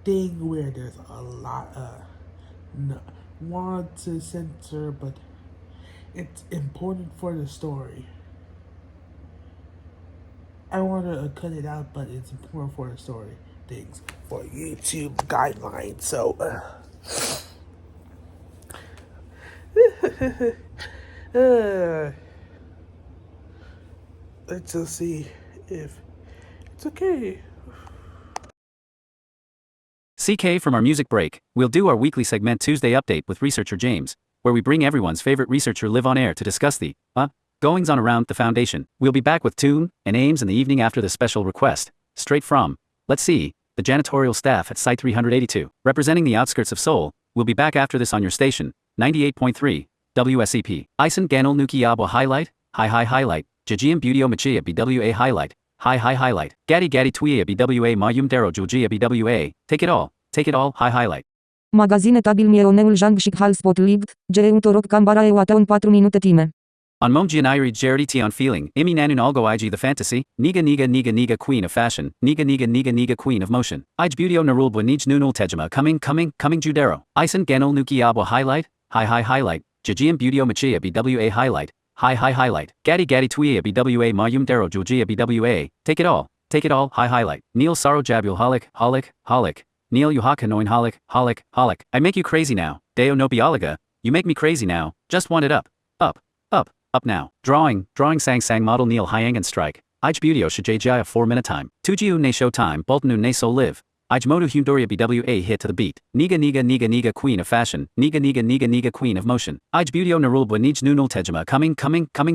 thing where there's a lot of want to censor, but it's important for the story. I want to cut it out, but it's important for the story. Things for YouTube guidelines. So, let's just see if it's okay. CK from our music break, we'll do our weekly segment Tuesday update with researcher James, where we bring everyone's favorite researcher live on air to discuss the goings on around the foundation. We'll be back with Tune and Ames in the evening after the special request, straight from, let's see, the janitorial staff at Site 382, representing the outskirts of Seoul. We'll be back after this on your station, 98.3, WSEP. Ison Ganol Nuki Abo Highlight, Highlight, Jajiam Butio Machia BWA Highlight, Highlight, Gadi Tuia BWA Mayum Dero Jugia BWA, take it all, Highlight. Magazine tabil mieoneul jang și hal spot libt, ge torok cambara e în 4 minute time. On Momjianairi Jarity on Feeling, Imi Nanun Algo IG the Fantasy, Niga Queen of Fashion, Niga Queen of Motion. Ij Butio Narulbwa Nij Nunul Tejima coming Judero. Ison Ganol Nuki Abo Highlight, Highlight, Jajiam Butio Machia BWA Highlight, Highlight, Gadi Tuia BWA Mayum Dero Jugia BWA, take it all, Highlight. Neil Saro Jabul Holic, Neil Yuhakanoin Holic, I make you crazy now, Deo no Bialaga, you make me crazy now, just want it up now. Drawing sang model Neil Hyang and strike. Ij Butio Shajaya 4-minute time. Tujiu ne show time, Boltonu ne so live. Ij Modu Hundoria BWA hit to the beat. Niga Queen of Fashion, Niga Queen of Motion. Ij Butio Narulbwa Nij Nunul Tejima coming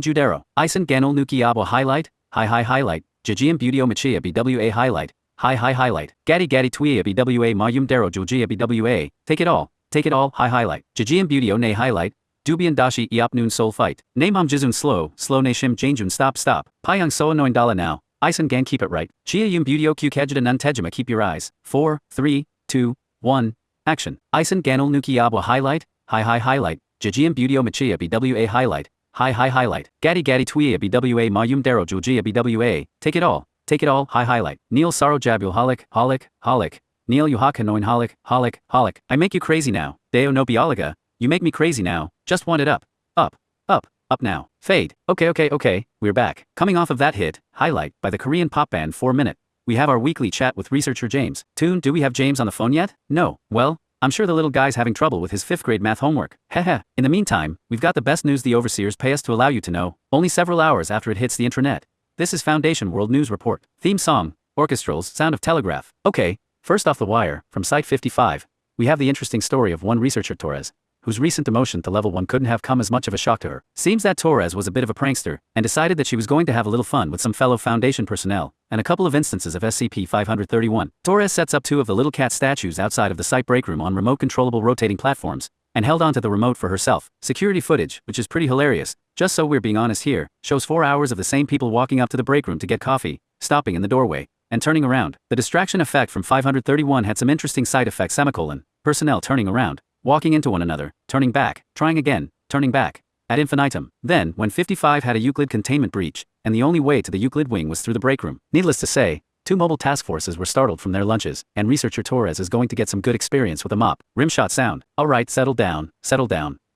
Judero. Ison Ganol Nuki Abo Highlight, Highlight, Jajiam Butio Machia BWA highlight. Hi highlight. Gadi Twia BWA Mayum Dero Juljia BWA. Take it all. Hi highlight. Jajiam Butio Ne highlight. Dubian Dashi Iop Noon Soul fight. Namam Jizun slow ne shim Janjun stop. Payang so annoying dala now. Ison gan keep it right. Chia Yum Butio Q Kajita Nun Tejima keep your eyes. 4, 3, 2, 1. Action. Ison Ganul Nuki Abwa highlight. Hi highlight. Jajiam Butio Machia BWA highlight. Hi highlight. Gadi Twia BWA Mayum Dero Juljia BWA. Take it all. Hi highlight. Neil Saro Jabul holic. Neil Yuhakanoin holic. I make you crazy now. Deo no bialaga. You make me crazy now. Just want it up now. Fade. Okay. We're back. Coming off of that hit, highlight, by the Korean pop band 4 Minute. We have our weekly chat with researcher James. Tune, do we have James on the phone yet? No. Well, I'm sure the little guy's having trouble with his 5th grade math homework. Heh. In the meantime, we've got the best news the overseers pay us to allow you to know, only several hours after it hits the intranet. This is Foundation World News Report. Theme song, orchestrals, sound of telegraph. Okay, first off the wire, from Site 55, we have the interesting story of one researcher Torres, whose recent demotion to level 1 couldn't have come as much of a shock to her. Seems that Torres was a bit of a prankster, and decided that she was going to have a little fun with some fellow Foundation personnel, and a couple of instances of SCP-531. Torres sets up 2 of the little cat statues outside of the site break room on remote-controllable rotating platforms, and held onto the remote for herself. Security footage, which is pretty hilarious, just so we're being honest here, shows 4 hours of the same people walking up to the break room to get coffee, stopping in the doorway, and turning around. The distraction effect from 531 had some interesting side effects: personnel turning around, walking into one another, turning back, trying again, turning back, ad infinitum. Then, when 55 had a Euclid containment breach, and the only way to the Euclid wing was through the break room. Needless to say, 2 mobile task forces were startled from their lunches, and researcher Torres is going to get some good experience with a mop. Rimshot sound. Alright, settle down.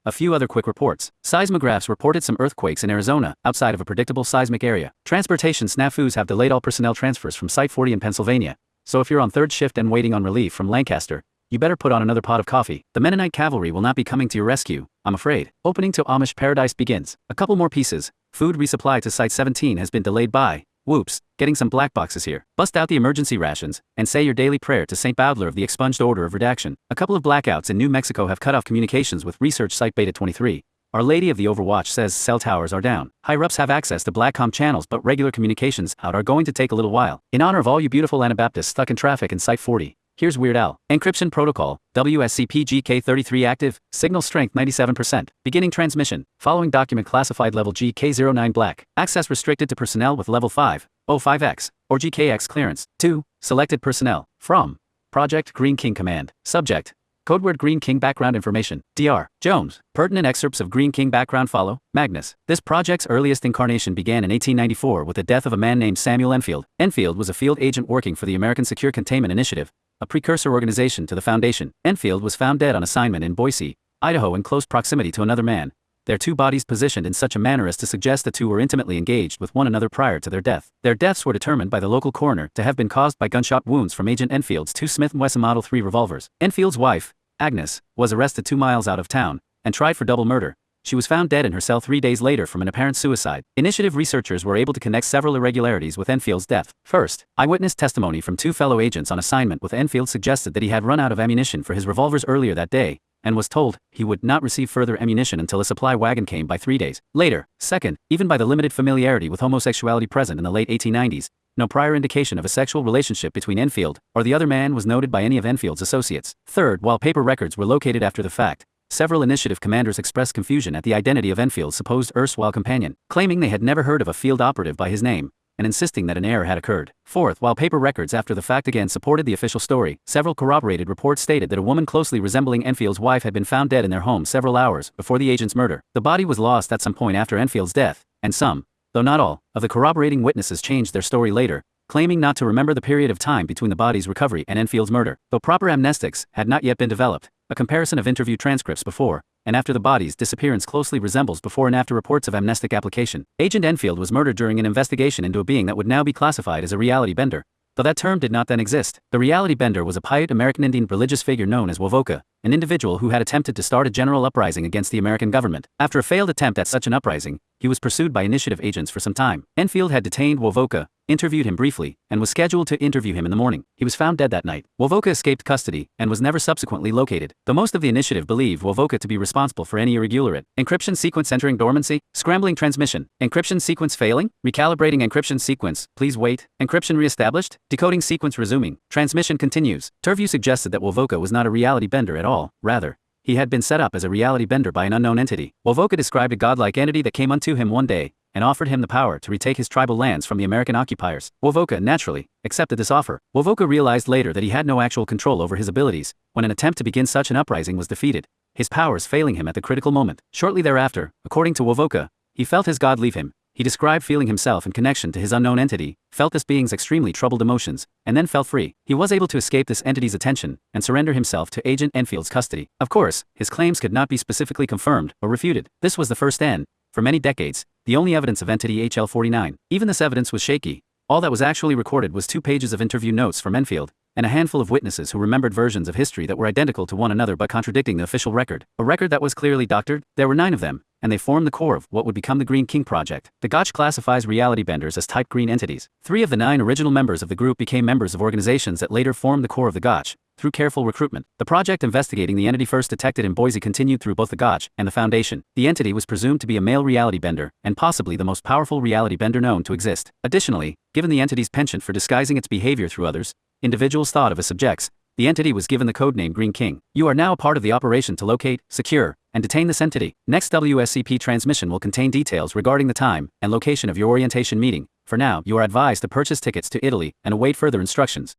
A few other quick reports. Seismographs reported some earthquakes in Arizona, outside of a predictable seismic area. Transportation snafus have delayed all personnel transfers from Site 40 in Pennsylvania, so if you're on 3rd shift and waiting on relief from Lancaster, you better put on another pot of coffee. The Mennonite cavalry will not be coming to your rescue, I'm afraid. Opening to Amish paradise begins. A couple more pieces. Food resupply to Site 17 has been delayed by, whoops, getting some black boxes here. Bust out the emergency rations, and say your daily prayer to St. Bowdler of the expunged order of redaction. A couple of blackouts in New Mexico have cut off communications with research site Beta 23. Our Lady of the Overwatch says cell towers are down. Higher-ups have access to Blackcom channels, but regular communications out are going to take a little while. In honor of all you beautiful Anabaptists stuck in traffic in Site 40, here's Weird Al. Encryption protocol, WSCP-GK33 active, signal strength 97%. Beginning transmission, following document classified level GK09 black. Access restricted to personnel with level 5, 05X, or GKX clearance. 2. Selected personnel. From Project Green King Command. Subject. Codeword Green King background information. Dr. Jones. Pertinent excerpts of Green King background follow. Magnus. This project's earliest incarnation began in 1894 with the death of a man named Samuel Enfield. Enfield was a field agent working for the American Secure Containment Initiative, a precursor organization to the Foundation. Enfield was found dead on assignment in Boise, Idaho, in close proximity to another man, their 2 bodies positioned in such a manner as to suggest the 2 were intimately engaged with one another prior to their death. Their deaths were determined by the local coroner to have been caused by gunshot wounds from Agent Enfield's 2 Smith & Wesson Model 3 revolvers. Enfield's wife, Agnes, was arrested 2 miles out of town and tried for double murder. She was found dead in her cell 3 days later from an apparent suicide. Initiative researchers were able to connect several irregularities with Enfield's death. First, eyewitness testimony from 2 fellow agents on assignment with Enfield suggested that he had run out of ammunition for his revolvers earlier that day, and was told he would not receive further ammunition until a supply wagon came by 3 days later. Second, even by the limited familiarity with homosexuality present in the late 1890s, no prior indication of a sexual relationship between Enfield or the other man was noted by any of Enfield's associates. Third, while paper records were located after the fact, several initiative commanders expressed confusion at the identity of Enfield's supposed erstwhile companion, claiming they had never heard of a field operative by his name, and insisting that an error had occurred. Fourth, while paper records after the fact again supported the official story, several corroborated reports stated that a woman closely resembling Enfield's wife had been found dead in their home several hours before the agent's murder. The body was lost at some point after Enfield's death, and some, though not all, of the corroborating witnesses changed their story later, claiming not to remember the period of time between the body's recovery and Enfield's murder. Though proper amnestics had not yet been developed, a comparison of interview transcripts before and after the body's disappearance closely resembles before and after reports of amnestic application. Agent Enfield was murdered during an investigation into a being that would now be classified as a reality bender, though that term did not then exist. The reality bender was a Paiute American Indian religious figure known as Wovoka, an individual who had attempted to start a general uprising against the American government. After a failed attempt at such an uprising, he was pursued by initiative agents for some time. Enfield had detained Wovoka, interviewed him briefly, and was scheduled to interview him in the morning. He was found dead that night. Wovoka escaped custody and was never subsequently located, though most of the initiative believe Wovoka to be responsible for any irregularity. Encryption sequence entering dormancy, scrambling transmission, encryption sequence failing, recalibrating encryption sequence, please wait, encryption reestablished, decoding sequence resuming, transmission continues. Turview suggested that Wovoka was not a reality bender at all, rather, he had been set up as a reality bender by an unknown entity. Wovoka described a godlike entity that came unto him one day, and offered him the power to retake his tribal lands from the American occupiers. Wovoka, naturally, accepted this offer. Wovoka realized later that he had no actual control over his abilities, when an attempt to begin such an uprising was defeated, his powers failing him at the critical moment. Shortly thereafter, according to Wovoka, he felt his god leave him. He described feeling himself in connection to his unknown entity, felt this being's extremely troubled emotions, and then felt free. He was able to escape this entity's attention and surrender himself to Agent Enfield's custody. Of course, his claims could not be specifically confirmed or refuted. This was the first and, for many decades, the only evidence of entity HL49. Even this evidence was shaky. All that was actually recorded was 2 pages of interview notes from Enfield, and a handful of witnesses who remembered versions of history that were identical to one another but contradicting the official record. A record that was clearly doctored. There were 9 of them, and they formed the core of what would become the Green King Project. The Gotch classifies reality benders as type green entities. 3 of the 9 original members of the group became members of organizations that later formed the core of the Gotch, through careful recruitment. The project investigating the entity first detected in Boise continued through both the Gotch and the Foundation. The entity was presumed to be a male reality bender, and possibly the most powerful reality bender known to exist. Additionally, given the entity's penchant for disguising its behavior through others, individuals thought of as subjects, the entity was given the codename Green King. You are now a part of the operation to locate, secure, and detain this entity. Next WSCP transmission will contain details regarding the time and location of your orientation meeting. For now, you are advised to purchase tickets to Italy and await further instructions.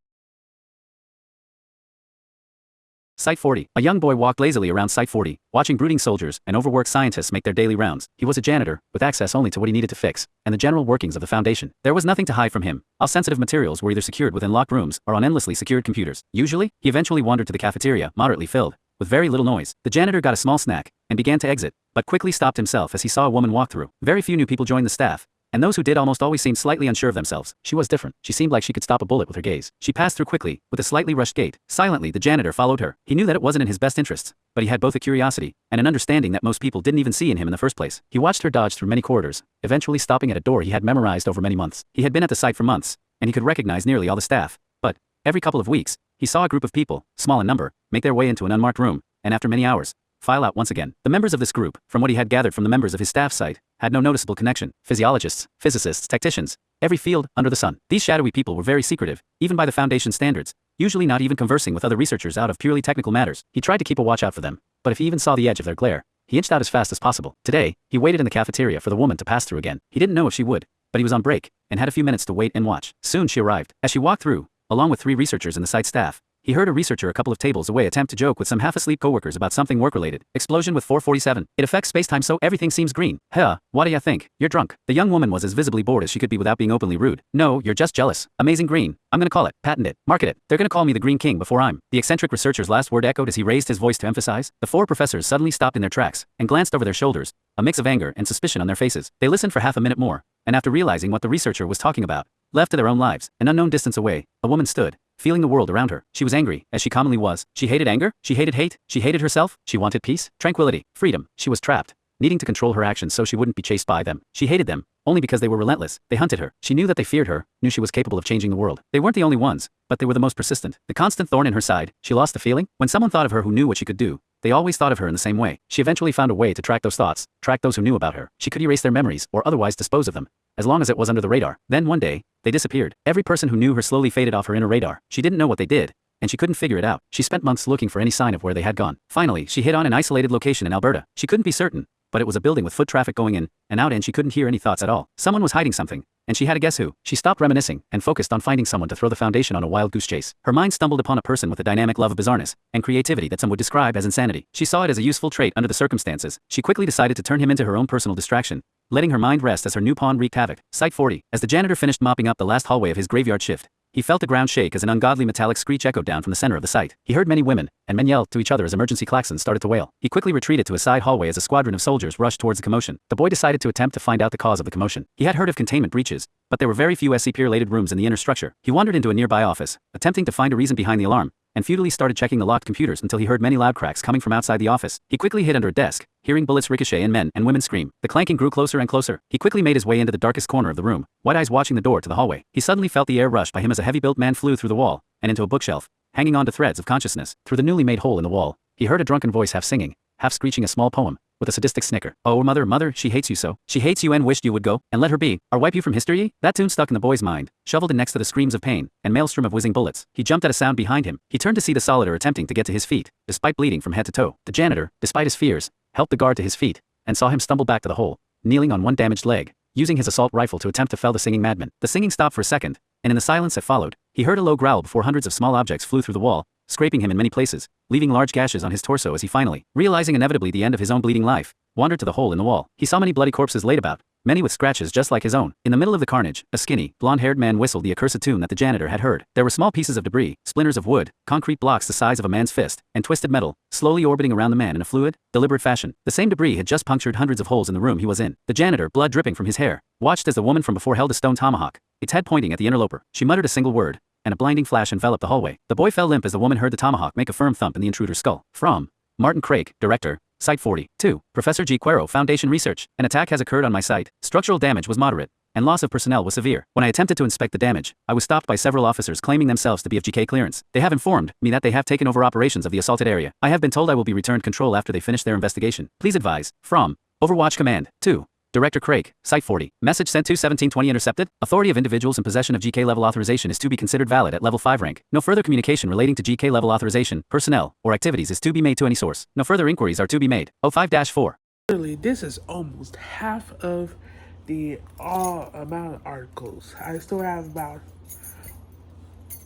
Site 40. A young boy walked lazily around Site 40, watching brooding soldiers and overworked scientists make their daily rounds. He was a janitor, with access only to what he needed to fix, and the general workings of the Foundation. There was nothing to hide from him. All sensitive materials were either secured within locked rooms or on endlessly secured computers. Usually, he eventually wandered to the cafeteria, moderately filled, with very little noise. The janitor got a small snack and began to exit, but quickly stopped himself as he saw a woman walk through. Very few new people joined the staff, and those who did almost always seemed slightly unsure of themselves. She was different. She seemed like she could stop a bullet with her gaze. She passed through quickly, with a slightly rushed gait. Silently, the janitor followed her. He knew that it wasn't in his best interests, but he had both a curiosity and an understanding that most people didn't even see in him in the first place. He watched her dodge through many corridors, eventually stopping at a door he had memorized over many months. He had been at the site for months, and he could recognize nearly all the staff, but every couple of weeks, he saw a group of people, small in number, make their way into an unmarked room, and after many hours, file out once again. The members of this group, from what he had gathered from the members of his staff site, had no noticeable connection. Physiologists, physicists, tacticians, every field under the sun. These shadowy people were very secretive, even by the Foundation standards, usually not even conversing with other researchers out of purely technical matters. He tried to keep a watch out for them, but if he even saw the edge of their glare, he inched out as fast as possible. Today, he waited in the cafeteria for the woman to pass through again. He didn't know if she would, but he was on break, and had a few minutes to wait and watch. Soon she arrived. As she walked through, along with 3 researchers in the site staff, he heard a researcher a couple of tables away attempt to joke with some half-asleep coworkers about something work-related. Explosion with 447. It affects space-time so everything seems green. Huh, what do ya think? You're drunk. The young woman was as visibly bored as she could be without being openly rude. No, you're just jealous. Amazing green. I'm gonna call it, patent it, market it. They're gonna call me the Green King before I'm. The eccentric researcher's last word echoed as he raised his voice to emphasize. The 4 professors suddenly stopped in their tracks and glanced over their shoulders, a mix of anger and suspicion on their faces. They listened for half a minute more, and after realizing what the researcher was talking about, left to their own lives. An unknown distance away, a woman stood, feeling the world around her. She was angry, as she commonly was. She hated anger, she hated hate, she hated herself, she wanted peace, tranquility, freedom. She was trapped, needing to control her actions so she wouldn't be chased by them. She hated them, only because they were relentless. They hunted her. She knew that they feared her, knew she was capable of changing the world. They weren't the only ones, but they were the most persistent. The constant thorn in her side. She lost the feeling. When someone thought of her who knew what she could do, they always thought of her in the same way. She eventually found a way to track those thoughts, track those who knew about her. She could erase their memories or otherwise dispose of them, as long as it was under the radar. Then one day, they disappeared. Every person who knew her slowly faded off her inner radar. She didn't know what they did, and she couldn't figure it out. She spent months looking for any sign of where they had gone. Finally, she hit on an isolated location in Alberta. She couldn't be certain, but it was a building with foot traffic going in and out, and she couldn't hear any thoughts at all. Someone was hiding something, and she had to guess who. She stopped reminiscing and focused on finding someone to throw the Foundation on a wild goose chase. Her mind stumbled upon a person with a dynamic love of bizarreness and creativity that some would describe as insanity. She saw it as a useful trait under the circumstances. She quickly decided to turn him into her own personal distraction, letting her mind rest as her new pawn wreaked havoc. Site 40. As the janitor finished mopping up the last hallway of his graveyard shift, he felt the ground shake as an ungodly metallic screech echoed down from the center of the site. He heard many women and men yell to each other as emergency klaxons started to wail. He quickly retreated to a side hallway as a squadron of soldiers rushed towards the commotion. The boy decided to attempt to find out the cause of the commotion. He had heard of containment breaches, but there were very few SCP-related rooms in the inner structure. He wandered into a nearby office, attempting to find a reason behind the alarm, and futilely started checking the locked computers until he heard many loud cracks coming from outside the office. He quickly hid under a desk, hearing bullets ricochet and men and women scream. The clanking grew closer and closer. He quickly made his way into the darkest corner of the room, White Eyes watching the door to the hallway. He suddenly felt the air rushed by him as a heavy-built man flew through the wall and into a bookshelf, hanging on to threads of consciousness. Through the newly made hole in the wall, he heard a drunken voice half singing, half screeching a small poem, with a sadistic snicker. Oh mother, mother, she hates you so. She hates you and wished you would go, and let her be, or wipe you from history? That tune stuck in the boy's mind, shoveled in next to the screams of pain, and maelstrom of whizzing bullets. He jumped at a sound behind him. He turned to see the Solider attempting to get to his feet, despite bleeding from head to toe. The janitor, despite his fears, helped the guard to his feet, and saw him stumble back to the hole, kneeling on one damaged leg, using his assault rifle to attempt to fell the singing madman. The singing stopped for a second, and in the silence that followed, he heard a low growl before hundreds of small objects flew through the wall, scraping him in many places, leaving large gashes on his torso as he finally, realizing inevitably the end of his own bleeding life, wandered to the hole in the wall. He saw many bloody corpses laid about, many with scratches just like his own. In the middle of the carnage, a skinny, blonde-haired man whistled the accursed tune that the janitor had heard. There were small pieces of debris, splinters of wood, concrete blocks the size of a man's fist, and twisted metal, slowly orbiting around the man in a fluid, deliberate fashion. The same debris had just punctured hundreds of holes in the room he was in. The janitor, blood dripping from his hair, watched as the woman from before held a stone tomahawk, its head pointing at the interloper. She muttered a single word, and a blinding flash enveloped the hallway. The boy fell limp as the woman heard the tomahawk make a firm thump in the intruder's skull. From Martin Craig, Director, Site 40. 2. Professor G. Quero, Foundation Research. An attack has occurred on my site. Structural damage was moderate, and loss of personnel was severe. When I attempted to inspect the damage, I was stopped by several officers claiming themselves to be of GK clearance. They have informed me that they have taken over operations of the assaulted area. I have been told I will be returned control after they finish their investigation. Please advise. From Overwatch Command. 2. Director Craig, Site 40. Message sent 2/17/20 intercepted. Authority of individuals in possession of GK level authorization is to be considered valid at level 5 rank. No further communication relating to GK level authorization, personnel, or activities is to be made to any source. No further inquiries are to be made. 05-4. Literally, this is almost half of the amount of articles. I still have about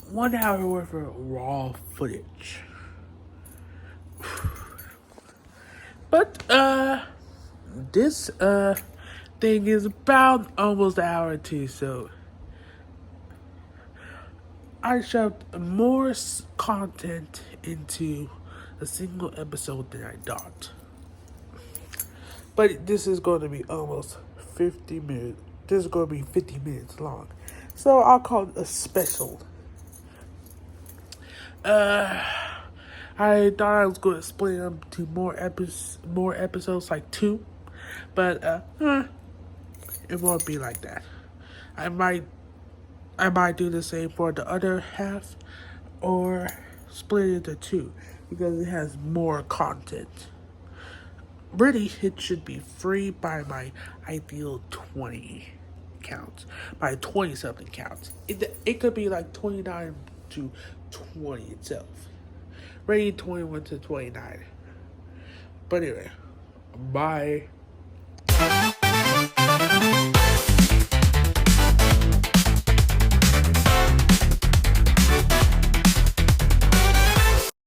1 hour worth of raw footage. But this thing is about almost an hour too, so I shoved more content into a single episode than I thought. But this is going to be almost 50 minutes. This is going to be 50 minutes long, so I'll call it a special. I thought I was going to split them to more episodes, like 2, but it won't be like that. I might do the same for the other half, or split it into 2 because it has more content. Really, it should be free by my ideal 20 counts, by 20 something counts. It could be like 29 to 20 itself. Rating 21 to 29. But anyway, bye.